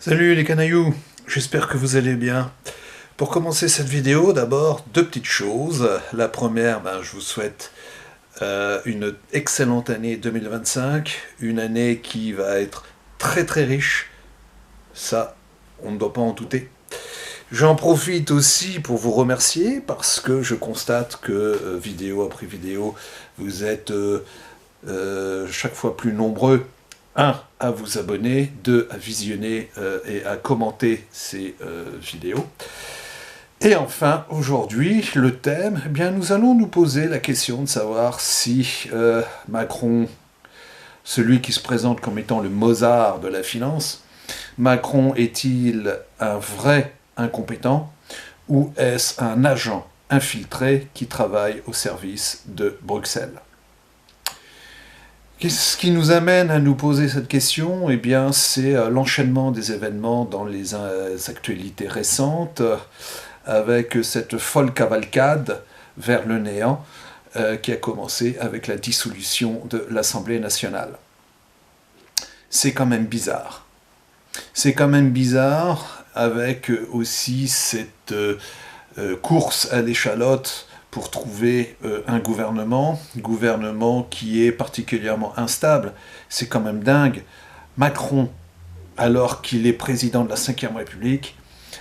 Salut les canailloux, j'espère que vous allez bien. Pour commencer cette vidéo, d'abord, deux petites choses. La première, je vous souhaite une excellente année 2025, une année qui va être très très riche. Ça, on ne doit pas en douter. J'en profite aussi pour vous remercier parce que je constate que vidéo après vidéo, vous êtes chaque fois plus nombreux, un, à vous abonner, deux, à visionner et à commenter ces vidéos. Et enfin, aujourd'hui, le thème, nous allons nous poser la question de savoir si Macron, celui qui se présente comme étant le Mozart de la finance, Macron est-il un vrai incompétent ou est-ce un agent infiltré qui travaille au service de Bruxelles ? Qu'est-ce qui nous amène à nous poser cette question ? Eh bien, c'est l'enchaînement des événements dans les actualités récentes, avec cette folle cavalcade vers le néant qui a commencé avec la dissolution de l'Assemblée nationale. C'est quand même bizarre. C'est quand même bizarre, avec aussi cette course à l'échalote pour trouver un gouvernement qui est particulièrement instable. C'est quand même dingue. Macron, alors qu'il est président de la Ve République,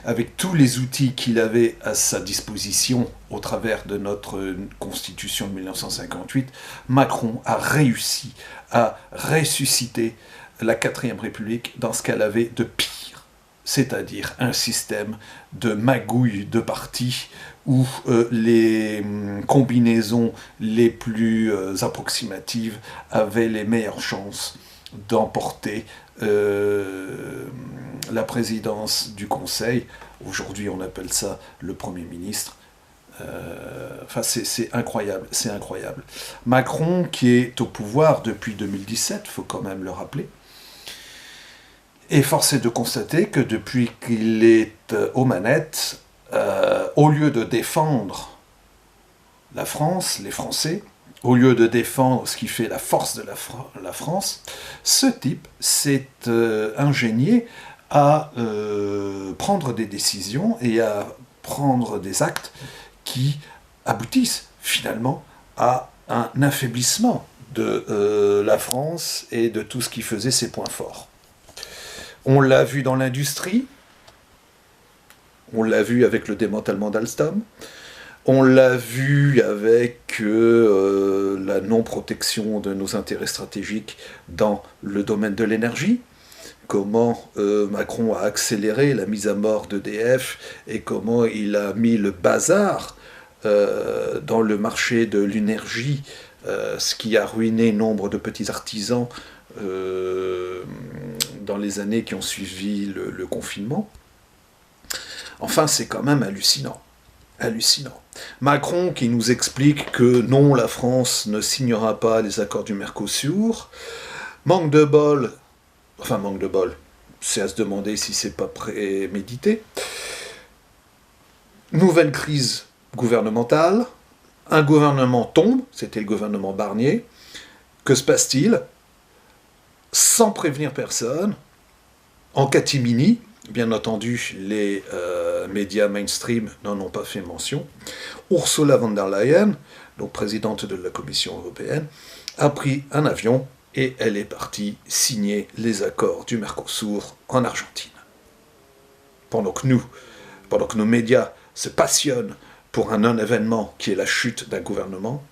avec tous les outils qu'il avait à sa disposition au travers de notre Constitution de 1958, Macron a réussi à ressusciter la Quatrième République dans ce qu'elle avait de pire, c'est-à-dire un système de magouille de partis où les combinaisons les plus approximatives avaient les meilleures chances d'emporter la présidence du Conseil. Aujourd'hui, on appelle ça le Premier ministre. C'est incroyable, c'est incroyable. Macron, qui est au pouvoir depuis 2017, il faut quand même le rappeler, et force est de constater que depuis qu'il est aux manettes, au lieu de défendre la France, les Français, au lieu de défendre ce qui fait la force de la France, ce type s'est ingénié à prendre des décisions et à prendre des actes qui aboutissent finalement à un affaiblissement de la France et de tout ce qui faisait ses points forts. On l'a vu dans l'industrie, on l'a vu avec le démantèlement d'Alstom, on l'a vu avec la non-protection de nos intérêts stratégiques dans le domaine de l'énergie, comment Macron a accéléré la mise à mort d'EDF et comment il a mis le bazar dans le marché de l'énergie, ce qui a ruiné nombre de petits artisans dans les années qui ont suivi le confinement. Enfin, c'est quand même hallucinant. Hallucinant. Macron qui nous explique que non, la France ne signera pas les accords du Mercosur. Manque de bol, c'est à se demander si c'est pas prémédité. Nouvelle crise gouvernementale. Un gouvernement tombe, c'était le gouvernement Barnier. Que se passe-t-il ? Sans prévenir personne, en catimini, bien entendu, les médias mainstream n'en ont pas fait mention. Ursula von der Leyen, donc présidente de la Commission européenne, a pris un avion et elle est partie signer les accords du Mercosur en Argentine. Pendant que nos médias se passionnent pour un non-événement qui est la chute d'un gouvernement,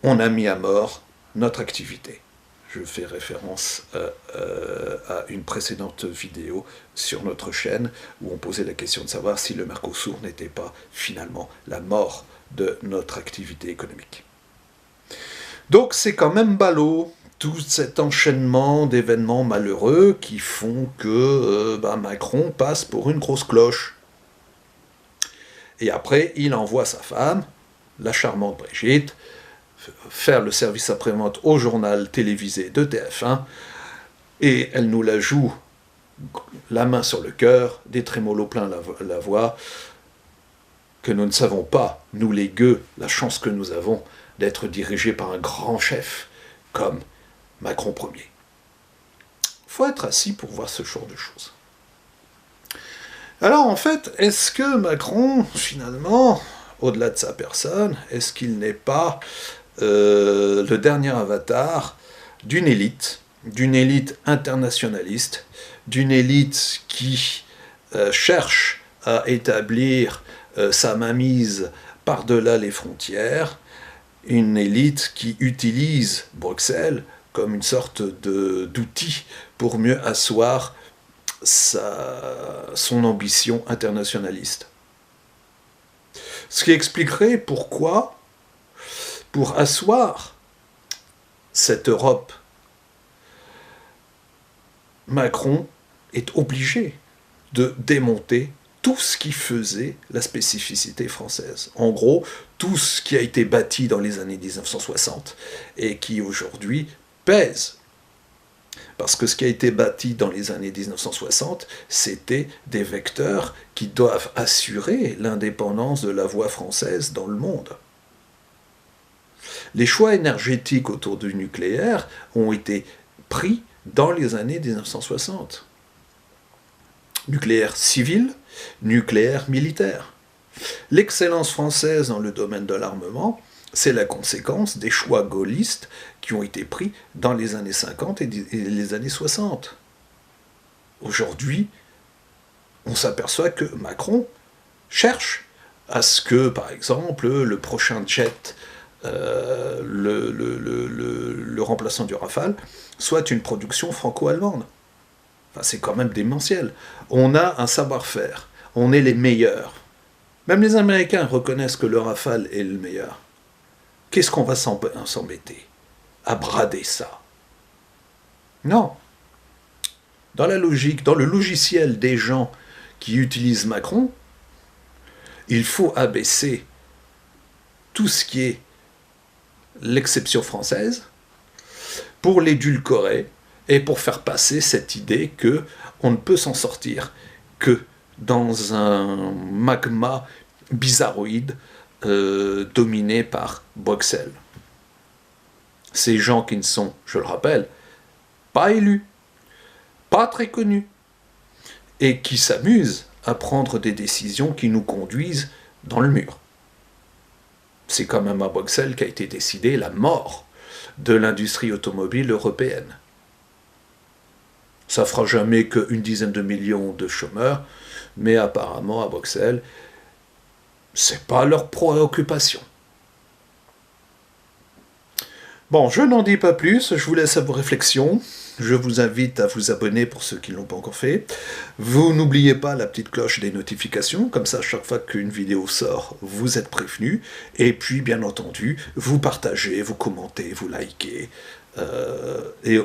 on a mis à mort notre activité. Je fais référence à une précédente vidéo sur notre chaîne où on posait la question de savoir si le Mercosur n'était pas finalement la mort de notre activité économique. Donc c'est quand même ballot, tout cet enchaînement d'événements malheureux qui font que Macron passe pour une grosse cloche. Et après, il envoie sa femme, la charmante Brigitte, faire le service après-vente au journal télévisé de TF1, et elle nous la joue la main sur le cœur, des trémolos plein la voix, que nous ne savons pas, nous les gueux, la chance que nous avons d'être dirigés par un grand chef comme Macron Ier. faut être assis pour voir ce genre de choses. Alors en fait, est-ce que Macron, finalement, au-delà de sa personne, est-ce qu'il n'est pas le dernier avatar d'une élite internationaliste, d'une élite qui cherche à établir sa mainmise par-delà les frontières, une élite qui utilise Bruxelles comme une sorte d'outil pour mieux asseoir son ambition internationaliste. Ce qui expliquerait pourquoi, pour asseoir cette Europe, Macron est obligé de démonter tout ce qui faisait la spécificité française. En gros, tout ce qui a été bâti dans les années 1960 et qui aujourd'hui pèse. Parce que ce qui a été bâti dans les années 1960, c'était des vecteurs qui doivent assurer l'indépendance de la voix française dans le monde. Les choix énergétiques autour du nucléaire ont été pris dans les années 1960. Nucléaire civil, nucléaire militaire. L'excellence française dans le domaine de l'armement, c'est la conséquence des choix gaullistes qui ont été pris dans les années 50 et les années 60. Aujourd'hui, on s'aperçoit que Macron cherche à ce que, par exemple, le prochain jet, le remplaçant du Rafale, soit une production franco-allemande. Enfin, c'est quand même démentiel. On a un savoir-faire, on est les meilleurs. Même les Américains reconnaissent que le Rafale est le meilleur. Qu'est-ce qu'on va s'embêter à brader ça? Non. Dans la logique, dans le logiciel des gens qui utilisent Macron, il faut abaisser tout ce qui est l'exception française pour l'édulcorer et pour faire passer cette idée que on ne peut s'en sortir que dans un magma bizarroïde dominé par Bruxelles. Ces gens qui ne sont, je le rappelle, pas élus, pas très connus, et qui s'amusent à prendre des décisions qui nous conduisent dans le mur. C'est quand même à Bruxelles qu'a été décidée la mort de l'industrie automobile européenne. Ça fera jamais qu'une dizaine de millions de chômeurs, mais apparemment à Bruxelles, c'est pas leur préoccupation. Bon, je n'en dis pas plus, je vous laisse à vos réflexions. Je vous invite à vous abonner pour ceux qui ne l'ont pas encore fait. Vous n'oubliez pas la petite cloche des notifications, comme ça, chaque fois qu'une vidéo sort, vous êtes prévenus. Et puis, bien entendu, vous partagez, vous commentez, vous likez. Et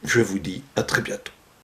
je vous dis à très bientôt.